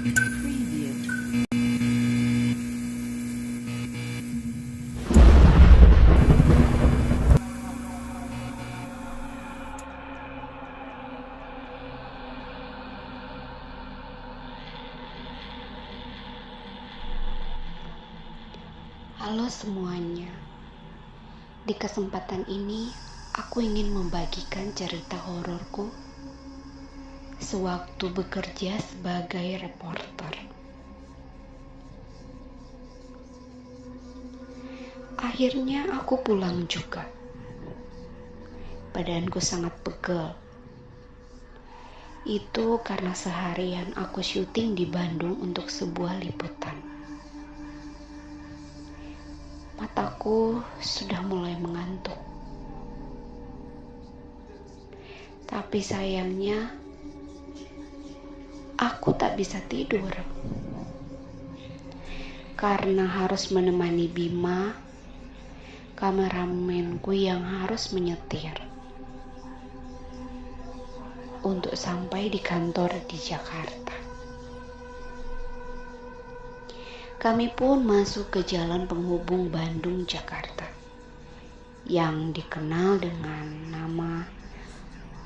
Halo semuanya. Di kesempatan ini, aku ingin membagikan cerita hororku sewaktu bekerja sebagai reporter. Akhirnya aku pulang juga. Badanku sangat pegel. Itu karena seharian aku syuting di Bandung untuk sebuah liputan. Mataku sudah mulai mengantuk. Tapi sayangnya, aku tak bisa tidur. Karena harus menemani Bima, kameramenku yang harus menyetir untuk sampai di kantor di Jakarta. Kami pun masuk ke jalan penghubung Bandung-Jakarta yang dikenal dengan nama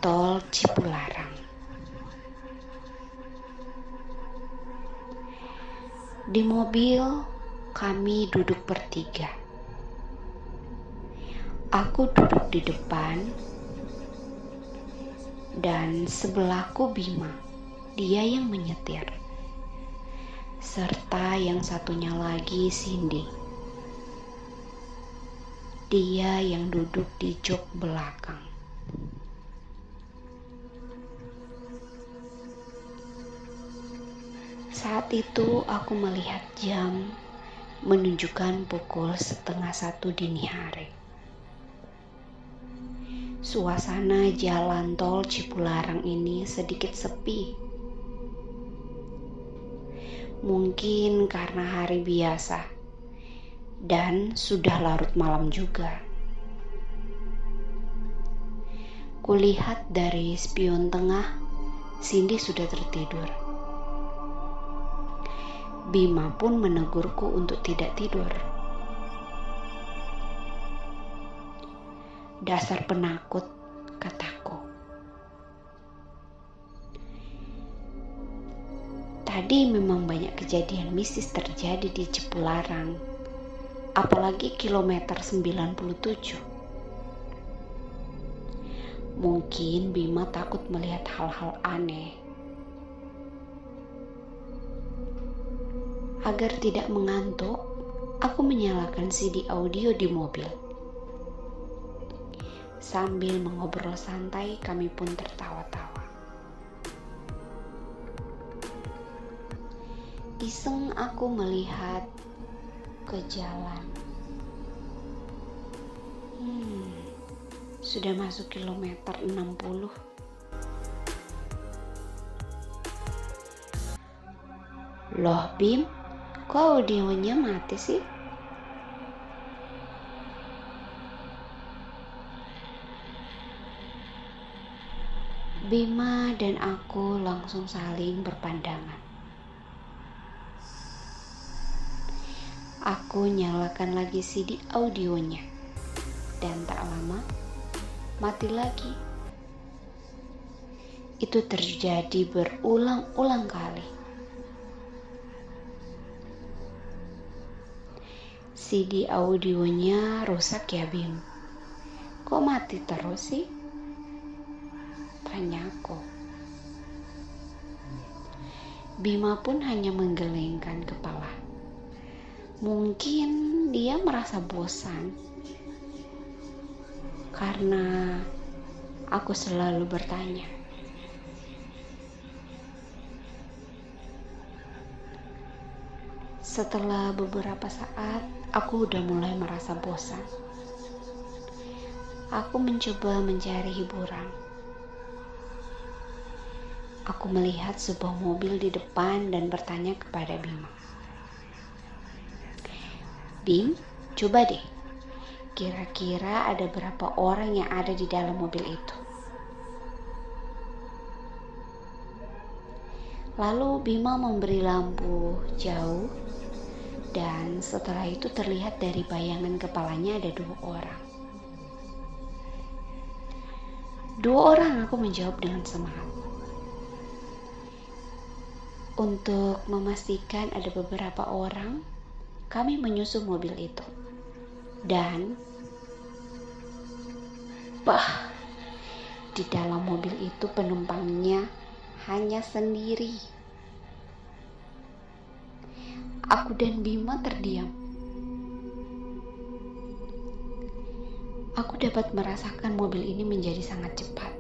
Tol Cipularang. Di mobil kami duduk bertiga. Aku duduk di depan dan sebelahku Bima, dia yang menyetir. Serta yang satunya lagi Cindy. Dia yang duduk di jok belakang. Saat itu aku melihat jam menunjukkan pukul 12:30 dini hari. Suasana jalan tol Cipularang ini sedikit sepi. Mungkin karena hari biasa dan sudah larut malam juga. Kulihat dari spion tengah, Cindy sudah tertidur. Bima pun menegurku untuk tidak tidur. Dasar penakut, kataku. Tadi memang banyak kejadian mistis terjadi di Cipularang, apalagi kilometer 97. Mungkin Bima takut melihat hal-hal aneh. Agar tidak mengantuk, aku menyalakan CD audio di mobil. Sambil mengobrol santai, kami pun tertawa-tawa. Iseng aku melihat ke jalan. Sudah masuk kilometer 60. Loh Bim, kok audionya mati sih? Bima dan aku langsung saling berpandangan. Aku nyalakan lagi CD audionya dan tak lama mati lagi. Itu terjadi berulang-ulang kali. CD audionya rusak ya Bim? Kok mati terus sih? Tanyaku. Bima pun hanya menggelengkan kepala. Mungkin dia merasa bosan karena aku selalu bertanya. Setelah beberapa saat, aku udah mulai merasa bosan. Aku mencoba mencari hiburan. Aku melihat sebuah mobil di depan dan bertanya kepada Bima. Bim, coba deh. Kira-kira ada berapa orang yang ada di dalam mobil itu? Lalu Bima memberi lampu jauh, dan setelah itu terlihat dari bayangan kepalanya ada 2 orang. 2 orang, aku menjawab dengan semangat. Untuk memastikan ada beberapa orang, kami menyusul mobil itu. Dan di dalam mobil itu penumpangnya hanya sendiri. Aku dan Bima terdiam. Aku dapat merasakan mobil ini menjadi sangat cepat.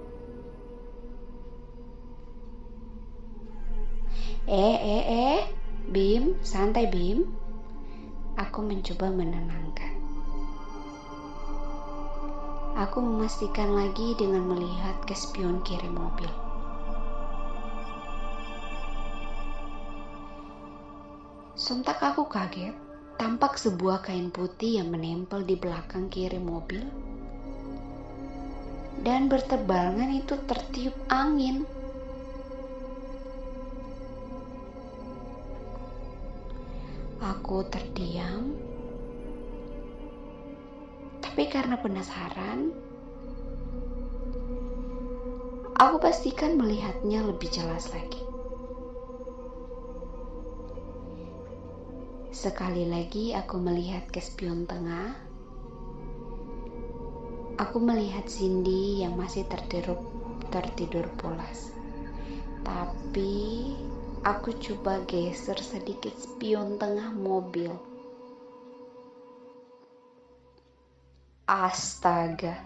Bim, santai Bim. Aku mencoba menenangkan. Aku memastikan lagi dengan melihat ke spion kiri mobil. Sontak aku kaget, tampak sebuah kain putih yang menempel di belakang kiri mobil. Dan berterbangan itu tertiup angin. Aku terdiam, tapi karena penasaran, aku pastikan melihatnya lebih jelas lagi. Sekali lagi aku melihat ke spion tengah. Aku melihat Cindy yang masih tertidur pulas. Tapi aku coba geser sedikit spion tengah mobil. Astaga.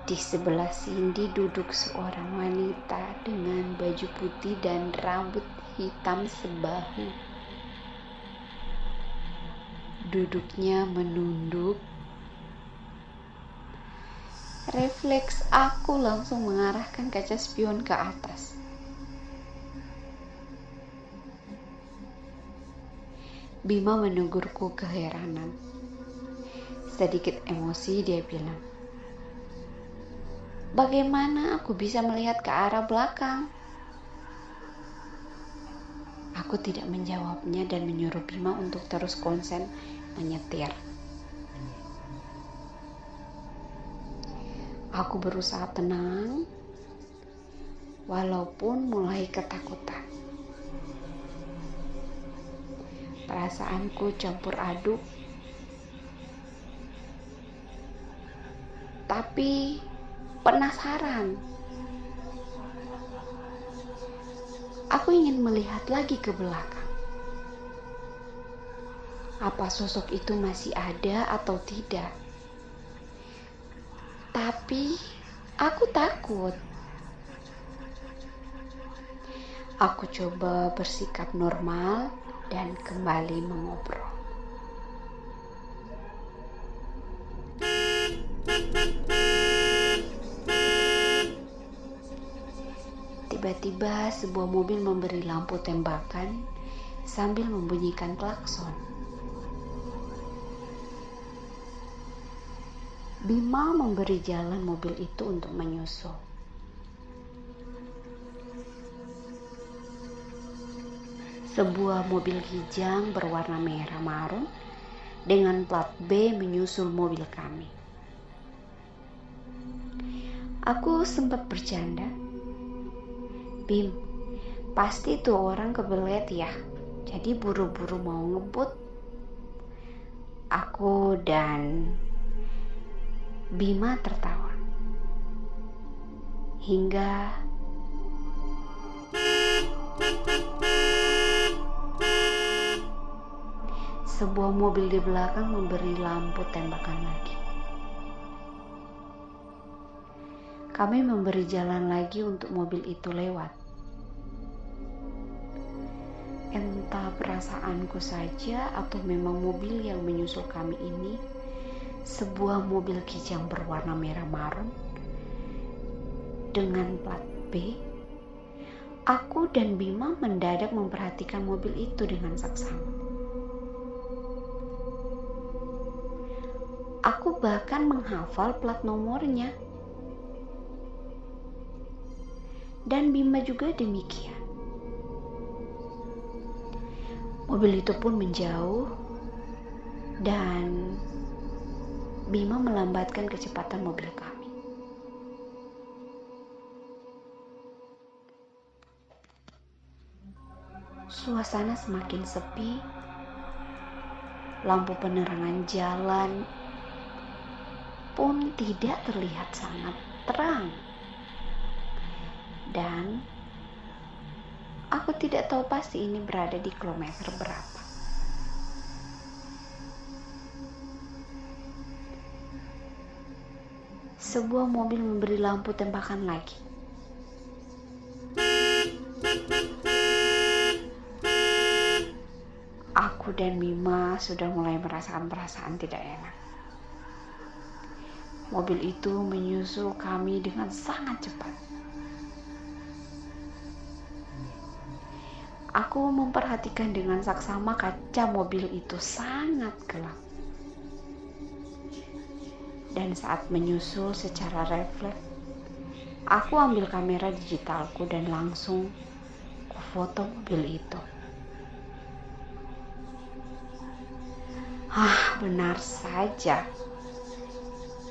Di sebelah Cindy duduk seorang wanita dengan baju putih dan rambut hitam sebahu. Duduknya menunduk. Refleks aku langsung mengarahkan kaca spion ke atas. Bima menegurku keheranan. Sedikit emosi dia bilang, "Bagaimana aku bisa melihat ke arah belakang?" Aku tidak menjawabnya dan menyuruh Bima untuk terus konsen menyetir. Aku berusaha tenang, walaupun mulai ketakutan. Perasaanku campur aduk, tapi penasaran. Aku ingin melihat lagi ke belakang. Apa sosok itu masih ada atau tidak? Tapi aku takut. Aku coba bersikap normal dan kembali mengobrol. Tiba-tiba sebuah mobil memberi lampu tembakan sambil membunyikan klakson. Bima memberi jalan mobil itu untuk menyusul. Sebuah mobil kijang berwarna merah marun dengan plat B menyusul mobil kami. Aku sempat bercanda, "Bim, pasti tuh orang kebelet ya, jadi buru-buru mau ngebut." Aku dan Bima tertawa. Hingga sebuah mobil di belakang memberi lampu tembakan lagi. Kami memberi jalan lagi untuk mobil itu lewat. Entah perasaanku saja atau memang mobil yang menyusul kami ini sebuah mobil kijang berwarna merah marun dengan plat B. Aku dan Bima mendadak memperhatikan mobil itu dengan saksama. Aku bahkan menghafal plat nomornya. Dan Bima juga demikian. Mobil itu pun menjauh dan Bima melambatkan kecepatan mobil kami. Suasana semakin sepi, lampu penerangan jalan pun tidak terlihat sangat terang. Dan aku tidak tahu pasti ini berada di kilometer berapa. Sebuah mobil memberi lampu tembakan lagi. Aku dan Bima sudah mulai merasakan perasaan tidak enak. Mobil itu menyusul kami dengan sangat cepat. Aku memperhatikan dengan saksama kaca mobil itu sangat gelap. Dan saat menyusul secara refleks, aku ambil kamera digitalku dan langsung foto mobil itu. Benar saja,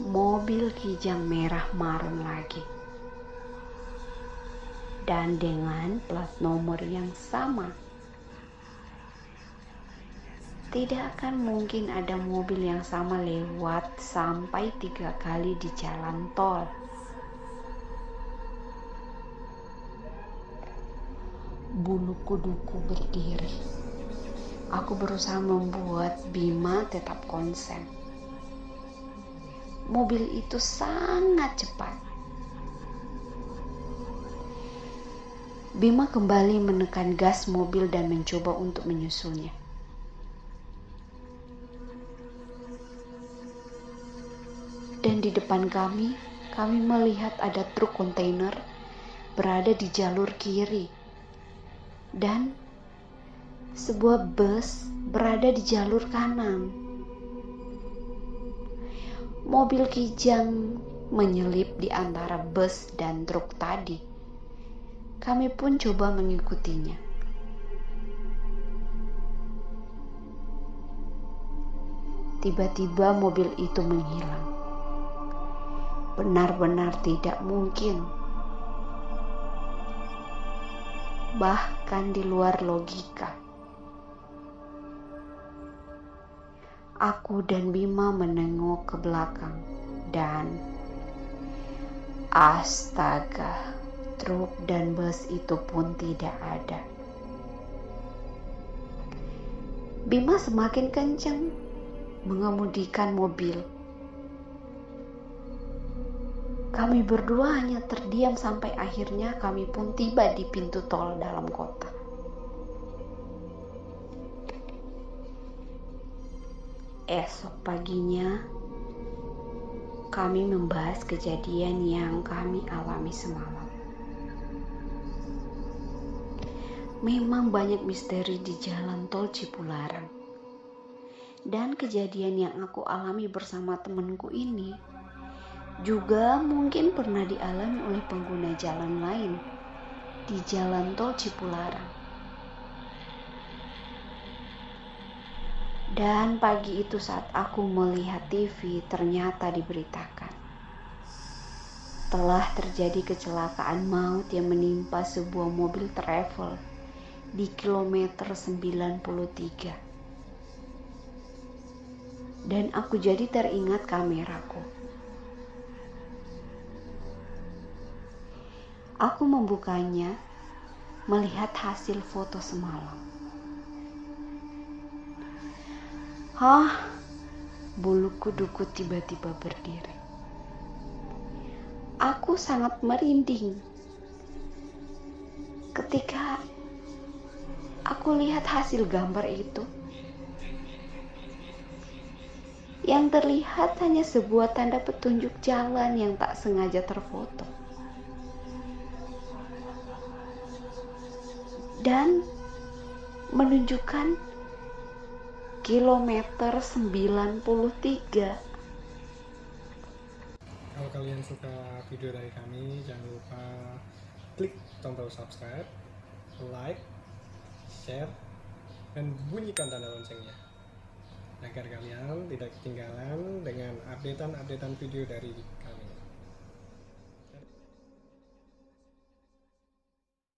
mobil Kijang merah marun lagi. Dan dengan plat nomor yang sama. Tidak akan mungkin ada mobil yang sama lewat sampai 3 kali di jalan tol. Bulu kuduku berdiri. Aku berusaha membuat Bima tetap konsen. Mobil itu sangat cepat. Bima kembali menekan gas mobil dan mencoba untuk menyusulnya. Dan di depan kami melihat ada truk kontainer berada di jalur kiri. Dan sebuah bus berada di jalur kanan. Mobil Kijang menyelip di antara bus dan truk tadi. Kami pun coba mengikutinya. Tiba-tiba mobil itu menghilang. Benar-benar tidak mungkin. Bahkan di luar logika. Aku dan Bima menengok ke belakang dan astaga, truk dan bus itu pun tidak ada. Bima semakin kencang mengemudikan mobil. Kami berdua hanya terdiam sampai akhirnya kami pun tiba di pintu tol dalam kota. Esok paginya, kami membahas kejadian yang kami alami semalam. Memang banyak misteri di jalan tol Cipularang. Dan kejadian yang aku alami bersama temanku ini juga mungkin pernah dialami oleh pengguna jalan lain di jalan tol Cipularang. Dan pagi itu saat aku melihat TV, ternyata diberitakan telah terjadi kecelakaan maut yang menimpa sebuah mobil travel di kilometer 93. Dan aku jadi teringat kameraku. Aku membukanya, melihat hasil foto semalam. Bulu kuduku tiba-tiba berdiri. Aku sangat merinding ketika aku lihat hasil gambar itu. Yang terlihat hanya sebuah tanda petunjuk jalan yang tak sengaja terfoto. Dan menunjukkan kilometer 93. Kalau kalian suka video dari kami, jangan lupa klik tombol subscribe, like, share, dan bunyikan tanda loncengnya agar kalian tidak ketinggalan dengan updatean video dari kami.